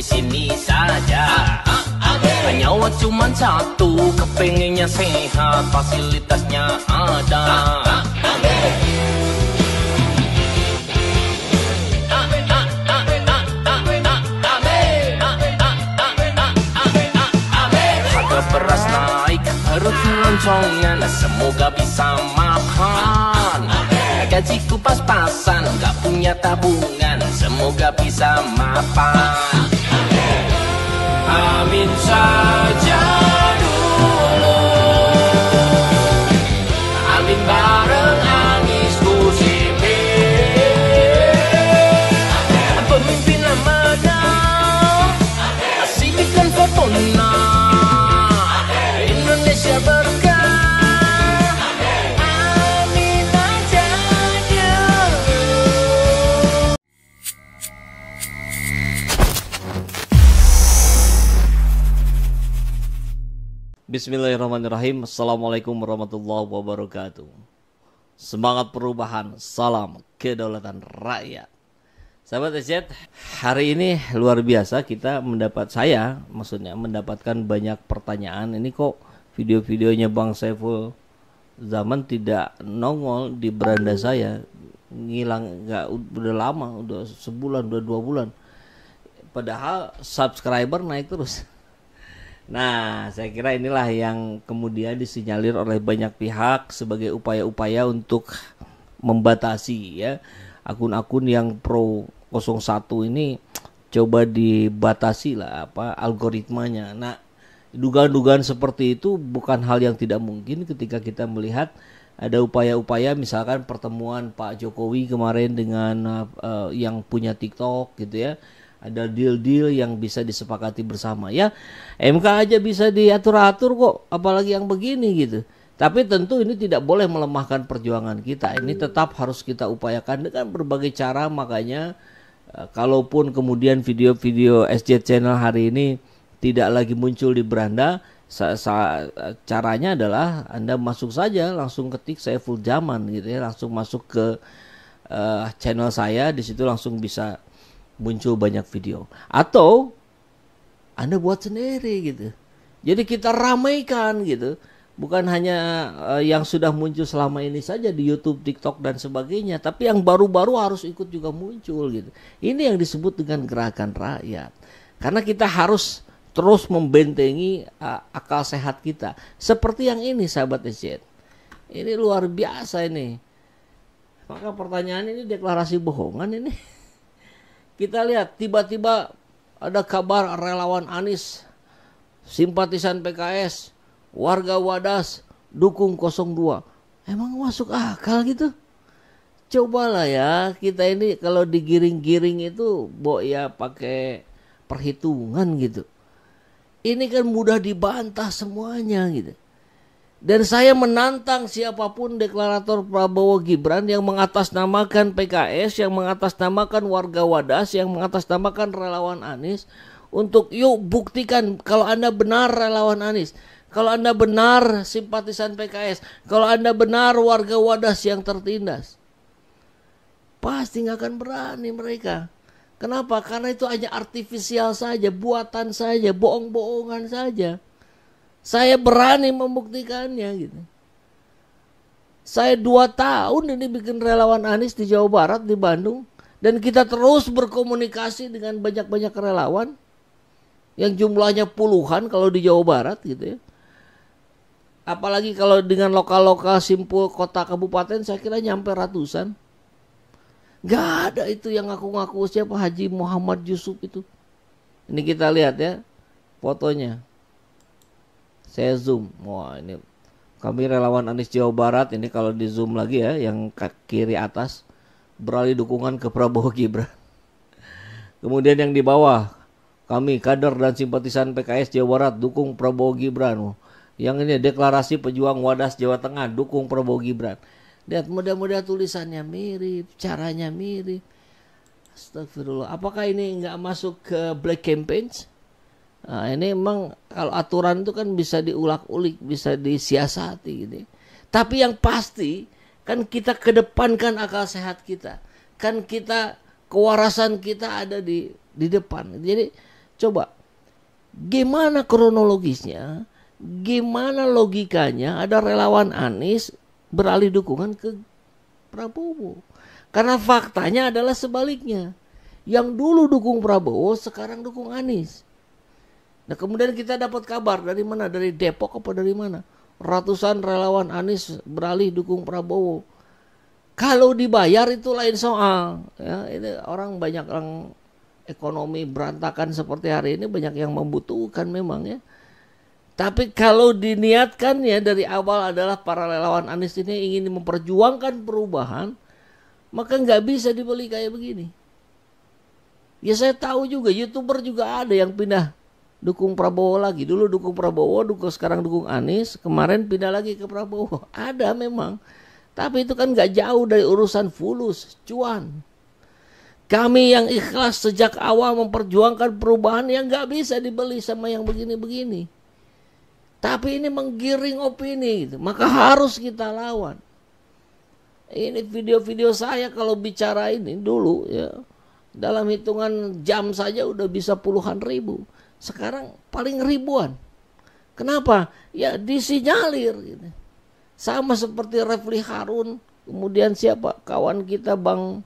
di sini saja. Nyawa cuma satu, kepengennya sehat, fasilitasnya ada. Harga beras naik, harus loncongan, semoga bisa makan. Gajiku pas-pasan, gak punya tabungan, semoga bisa mapan. Amin saja dulu, amin bareng Anies Muhaimin. Pemimpin amanah, asihkan fotonya, Indonesia berkah. Amin aja dulu. Bismillahirrahmanirrahim. Assalamualaikum warahmatullahi wabarakatuh. Semangat perubahan, salam kedaulatan rakyat. Sahabat SZ, hari ini luar biasa kita mendapatkan banyak pertanyaan. Ini kok video-videonya Bang Saiful Zaman tidak nongol di beranda saya, ngilang, nggak, udah lama, udah sebulan, udah 2 bulan. Padahal subscriber naik terus. Nah, saya kira inilah yang kemudian disinyalir oleh banyak pihak sebagai upaya-upaya untuk membatasi ya akun-akun yang pro 01 ini, coba dibatasi lah algoritmanya. Nah, dugaan-dugaan seperti itu bukan hal yang tidak mungkin ketika kita melihat ada upaya-upaya misalkan pertemuan Pak Jokowi kemarin dengan yang punya TikTok gitu ya. Ada deal-deal yang bisa disepakati bersama ya. MK aja bisa diatur-atur kok, apalagi yang begini gitu. Tapi tentu ini tidak boleh melemahkan perjuangan kita. Ini tetap harus kita upayakan dengan berbagai cara. Makanya kalaupun kemudian video-video SJ Channel hari ini tidak lagi muncul di beranda, caranya adalah Anda masuk saja, langsung ketik Saiful Zaman gitu ya, langsung masuk ke channel saya, di situ langsung bisa muncul banyak video. Atau Anda buat sendiri gitu. Jadi kita ramaikan gitu. Bukan hanya yang sudah muncul selama ini saja di YouTube, TikTok dan sebagainya, tapi yang baru-baru harus ikut juga muncul gitu. Ini yang disebut dengan gerakan rakyat. Karena kita harus terus membentengi akal sehat kita. Seperti yang ini sahabat SZ. Ini luar biasa ini. Maka pertanyaan ini deklarasi bohongan ini. Kita lihat tiba-tiba ada kabar relawan Anies, simpatisan PKS, warga Wadas, dukung 02. Emang masuk akal gitu? Cobalah ya, kita ini kalau digiring-giring itu ya pakai perhitungan gitu. Ini kan mudah dibantah semuanya gitu. Dan saya menantang siapapun deklarator Prabowo Gibran yang mengatasnamakan PKS, yang mengatasnamakan warga Wadas, yang mengatasnamakan relawan Anies, untuk yuk buktikan kalau Anda benar relawan Anies, kalau Anda benar simpatisan PKS, kalau Anda benar warga Wadas yang tertindas. Pasti nggak akan berani mereka. Kenapa? Karena itu hanya artifisial saja, buatan saja, bohong-bohongan saja. Saya berani membuktikannya gitu. Saya 2 tahun ini bikin relawan Anies di Jawa Barat, di Bandung. Dan kita terus berkomunikasi dengan banyak-banyak relawan. Yang jumlahnya puluhan kalau di Jawa Barat gitu ya. Apalagi kalau dengan lokal-lokal simpul kota kabupaten, saya kira nyampe ratusan. Gak ada itu yang ngaku-ngaku siapa Haji Muhammad Yusuf itu. Ini kita lihat ya fotonya. Saya zoom. Wah, ini kami relawan Anies Jawa Barat. Ini kalau di zoom lagi ya, yang kiri atas, beralih dukungan ke Prabowo Gibran. Kemudian yang di bawah, kami kader dan simpatisan PKS Jawa Barat dukung Prabowo Gibran. Yang ini deklarasi pejuang Wadas Jawa Tengah dukung Prabowo Gibran. Lihat, mudah-mudahan tulisannya mirip, caranya mirip. Astagfirullah. Apakah ini nggak masuk ke black campaigns? Nah, ini memang kalau aturan itu kan bisa diulak-ulik, bisa disiasati gitu. Tapi yang pasti kan kita kedepankan akal sehat kita. Kan kita, kewarasan kita ada di depan. Jadi Coba, gimana kronologisnya, gimana logikanya ada relawan Anies beralih dukungan ke Prabowo? Karena faktanya adalah sebaliknya. Yang dulu dukung Prabowo, sekarang dukung Anies. Nah kemudian kita dapat kabar dari mana? Dari Depok apa dari mana? Ratusan relawan Anies beralih dukung Prabowo. Kalau dibayar itu lain soal. Ya, ini orang banyak orang ekonomi berantakan seperti hari ini banyak yang membutuhkan memang ya. Tapi kalau diniatkan ya dari awal adalah para relawan Anies ini ingin memperjuangkan perubahan, maka nggak bisa dibeli kayak begini. Ya saya tahu juga YouTuber juga ada yang pindah dukung Prabowo lagi. Dulu dukung Prabowo, sekarang dukung Anies, kemarin pindah lagi ke Prabowo. Ada memang. Tapi itu kan gak jauh dari urusan fulus, cuan. Kami yang ikhlas sejak awal memperjuangkan perubahan yang gak bisa dibeli sama yang begini-begini. Tapi ini menggiring opini, gitu. Maka harus kita lawan. Ini video-video saya kalau bicara ini dulu ya, dalam hitungan jam saja udah bisa puluhan ribu. Sekarang paling ribuan. Kenapa? Ya disinyalir gitu. Sama seperti Refli Harun, kemudian siapa kawan kita Bang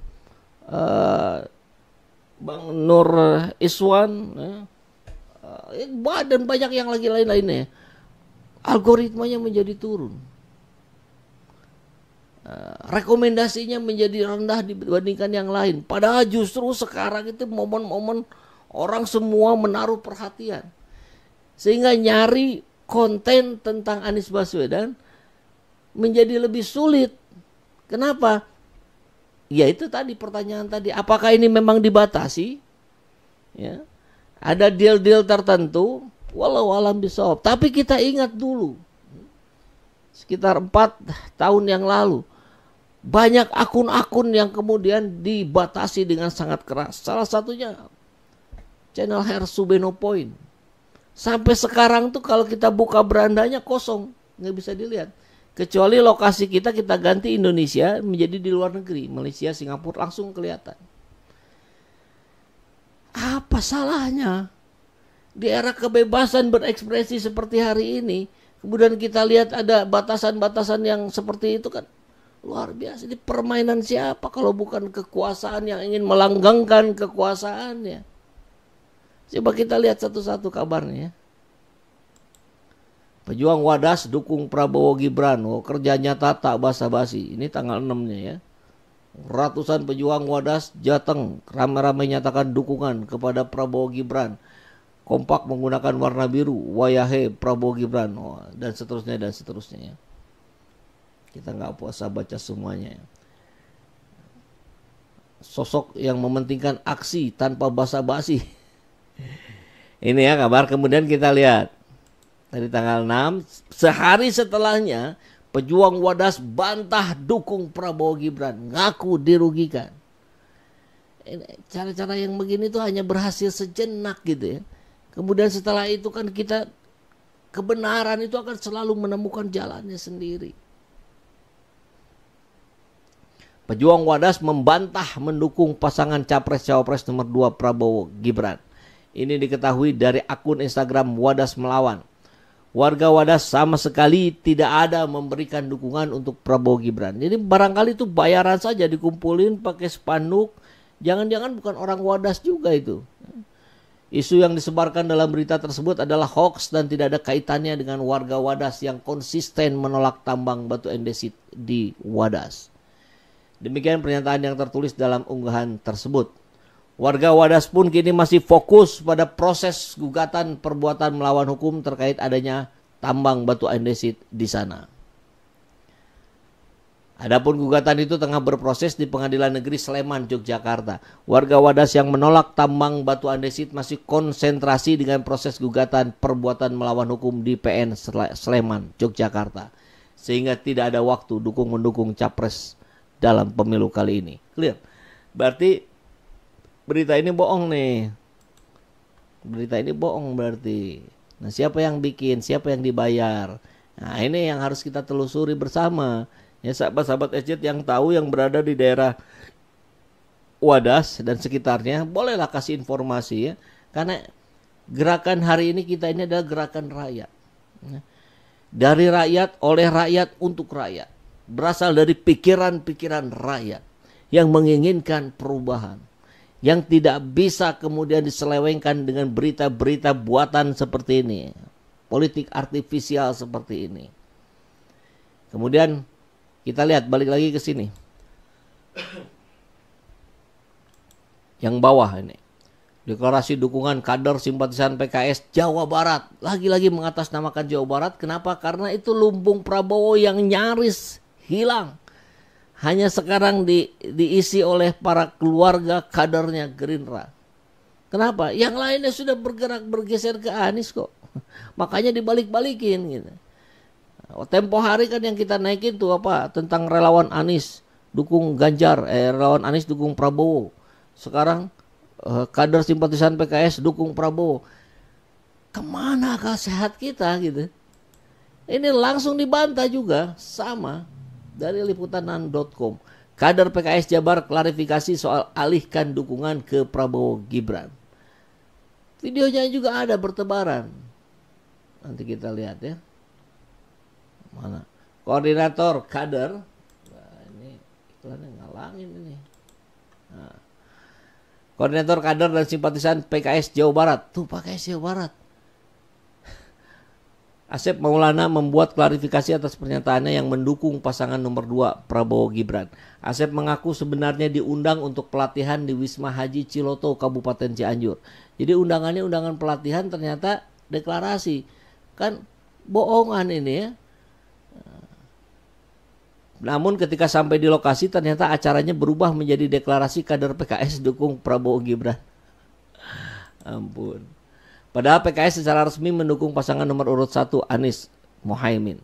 Nur Iswan, dan banyak yang lagi lain-lainnya. Algoritmanya menjadi turun, rekomendasinya menjadi rendah dibandingkan yang lain. Padahal justru sekarang itu momen-momen orang semua menaruh perhatian, sehingga nyari konten tentang Anies Baswedan menjadi lebih sulit. Kenapa? Ya itu tadi pertanyaan tadi, apakah ini memang dibatasi? Ya. Ada deal-deal tertentu, walau alam bisawab. Tapi kita ingat dulu, sekitar 4 tahun yang lalu, banyak akun-akun yang kemudian dibatasi dengan sangat keras. Salah satunya channel Hersubeno Point. Sampai sekarang tuh kalau kita buka berandanya kosong, nggak bisa dilihat. Kecuali lokasi kita ganti Indonesia menjadi di luar negeri, Malaysia, Singapura, langsung kelihatan. Apa salahnya? Di era kebebasan berekspresi seperti hari ini, kemudian kita lihat ada batasan-batasan yang seperti itu kan luar biasa. Ini permainan siapa kalau bukan kekuasaan yang ingin melanggengkan kekuasaannya? Coba kita lihat satu-satu kabarnya. Pejuang Wadas dukung Prabowo Gibran. Oh, kerjanya tata basa-basi. Ini tanggal 6-nya ya. Ratusan pejuang Wadas Jateng ramai-ramai nyatakan dukungan kepada Prabowo Gibran. Kompak menggunakan warna biru, wayahe Prabowo Gibran, dan seterusnya dan seterusnya ya. Kita nggak puasa baca semuanya ya. Sosok yang mementingkan aksi tanpa basa-basi. Ini ya kabar. Kemudian kita lihat dari tanggal 6, sehari setelahnya pejuang Wadas bantah dukung Prabowo Gibran, ngaku dirugikan. Cara-cara yang begini tuh hanya berhasil sejenak gitu ya. Kemudian setelah itu kan kita, kebenaran itu akan selalu menemukan jalannya sendiri. Pejuang Wadas membantah mendukung pasangan Capres-Cawapres nomor 2 Prabowo Gibran. Ini diketahui dari akun Instagram Wadas Melawan. Warga Wadas sama sekali tidak ada memberikan dukungan untuk Prabowo Gibran. Jadi barangkali itu bayaran saja dikumpulin pakai spanduk. Jangan-jangan bukan orang Wadas juga itu. Isu yang disebarkan dalam berita tersebut adalah hoax dan tidak ada kaitannya dengan warga Wadas yang konsisten menolak tambang batu andesit di Wadas. Demikian pernyataan yang tertulis dalam unggahan tersebut. Warga Wadas pun kini masih fokus pada proses gugatan perbuatan melawan hukum terkait adanya tambang batu andesit di sana. Adapun gugatan itu tengah berproses di Pengadilan Negeri Sleman, Yogyakarta. Warga Wadas yang menolak tambang batu andesit masih konsentrasi dengan proses gugatan perbuatan melawan hukum di PN Sleman, Yogyakarta. Sehingga tidak ada waktu mendukung capres dalam pemilu kali ini. Clear? Berarti berita ini bohong nih. Berita ini bohong berarti. Nah, siapa yang bikin? Siapa yang dibayar? Nah, ini yang harus kita telusuri bersama. Ya, sahabat-sahabat SJ yang tahu, yang berada di daerah Wadas dan sekitarnya, bolehlah kasih informasi ya. Karena Gerakan hari ini kita ini adalah gerakan rakyat. Dari rakyat, oleh rakyat, untuk rakyat. Berasal dari pikiran-pikiran rakyat yang menginginkan perubahan. Yang tidak bisa kemudian diselewengkan dengan berita-berita buatan seperti ini. Politik artifisial seperti ini. Kemudian kita lihat balik lagi ke sini. Yang bawah ini. Deklarasi dukungan kader simpatisan PKS Jawa Barat. Lagi-lagi mengatasnamakan Jawa Barat. Kenapa? Karena itu lumbung Prabowo yang nyaris hilang. Hanya sekarang diisi oleh para keluarga kadernya Gerindra. Kenapa? Yang lainnya sudah bergeser ke Anies kok. Makanya dibalik-balikin gitu. Tempo hari kan yang kita naikin tuh apa? Tentang relawan Anies dukung Ganjar, relawan Anies dukung Prabowo. Sekarang kader simpatisan PKS dukung Prabowo. Kemana akal sehat kita gitu? Ini langsung dibantah juga sama dari liputan.com. Kader PKS Jabar klarifikasi soal alihkan dukungan ke Prabowo Gibran. Videonya juga ada bertebaran. Nanti kita lihat ya. Mana? Koordinator kader. Nah, ini iklannya ngalangin ini. Nah. Koordinator kader dan simpatisan PKS Jawa Barat. Tuh PKS Jawa Barat. Asep Maulana membuat klarifikasi atas pernyataannya yang mendukung pasangan nomor 2 Prabowo Gibran. Asep mengaku sebenarnya diundang untuk pelatihan di Wisma Haji Ciloto, Kabupaten Cianjur. Jadi undangannya undangan pelatihan, ternyata deklarasi. Kan bohongan ini ya. Namun ketika sampai di lokasi ternyata acaranya berubah menjadi deklarasi kader PKS dukung Prabowo Gibran. Ampun. Padahal PKS secara resmi mendukung pasangan nomor urut 1 Anies Mohaimin.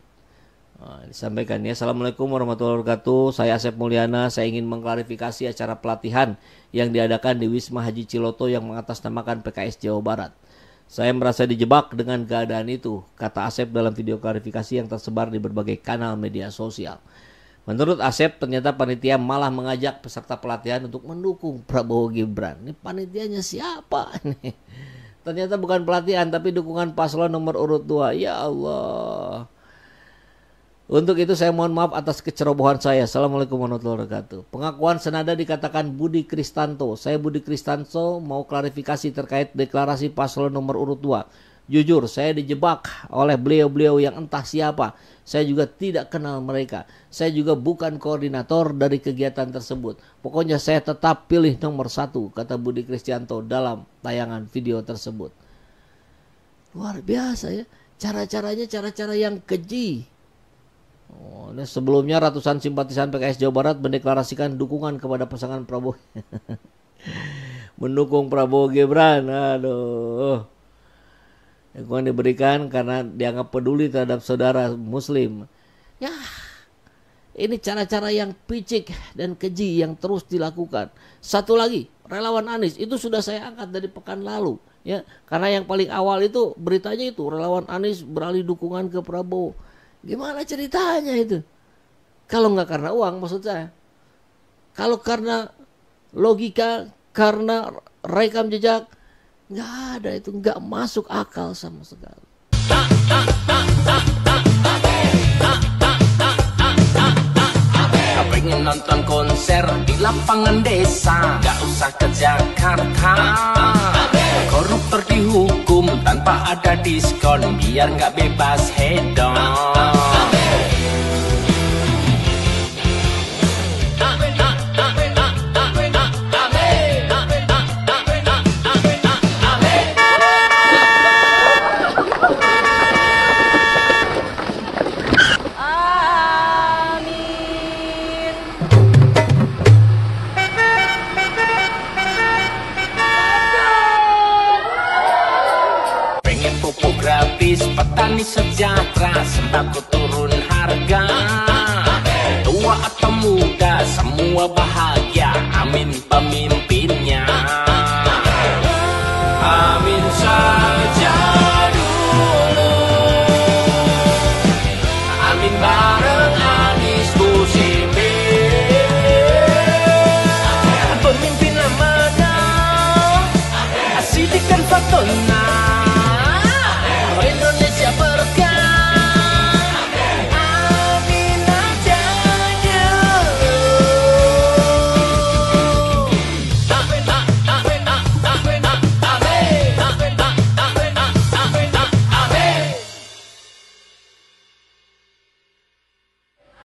Disampaikan ya. Assalamualaikum warahmatullahi wabarakatuh. Saya Asep Mulyana. Saya ingin mengklarifikasi acara pelatihan yang diadakan di Wisma Haji Ciloto yang mengatasnamakan PKS Jawa Barat. Saya merasa dijebak dengan keadaan itu, kata Asep dalam video klarifikasi yang tersebar di berbagai kanal media sosial. Menurut Asep, ternyata panitia malah mengajak peserta pelatihan untuk mendukung Prabowo Gibran. Ini panitianya siapa? Ini ternyata bukan pelatihan, tapi dukungan paslon nomor urut 2. Ya Allah. Untuk itu saya mohon maaf atas kecerobohan saya. Assalamualaikum warahmatullahi wabarakatuh. Pengakuan senada dikatakan Budi Kristanto. Saya Budi Kristanto mau klarifikasi terkait deklarasi paslon nomor urut 2. Jujur, saya dijebak oleh beliau-beliau yang entah siapa. Saya juga tidak kenal mereka. Saya juga bukan koordinator dari kegiatan tersebut. Pokoknya saya tetap pilih nomor 1, kata Budi Kristianto dalam tayangan video tersebut. Luar biasa ya. Cara-caranya cara-cara yang keji. Sebelumnya ratusan simpatisan PKS Jawa Barat mendeklarasikan dukungan kepada pasangan Prabowo. Mendukung Prabowo Gibran. Aduh. Dukungan diberikan karena dianggap peduli terhadap saudara muslim. Ya, ini cara-cara yang picik dan keji yang terus dilakukan. Satu lagi, relawan Anies itu sudah saya angkat dari pekan lalu. Ya, karena yang paling awal itu beritanya itu relawan Anies beralih dukungan ke Prabowo. Gimana ceritanya itu? Kalau nggak karena uang maksud saya. Kalau karena logika, karena rekam jejak, nggak ada itu, nggak masuk akal sama sekali. Pengen nonton konser di lapangan desa, nggak usah ke Jakarta. Koruptor dihukum tanpa ada diskon, biar nggak bebas hedon. Petani sejahtera, sembako turun harga. Tua atau muda, semua bahagia.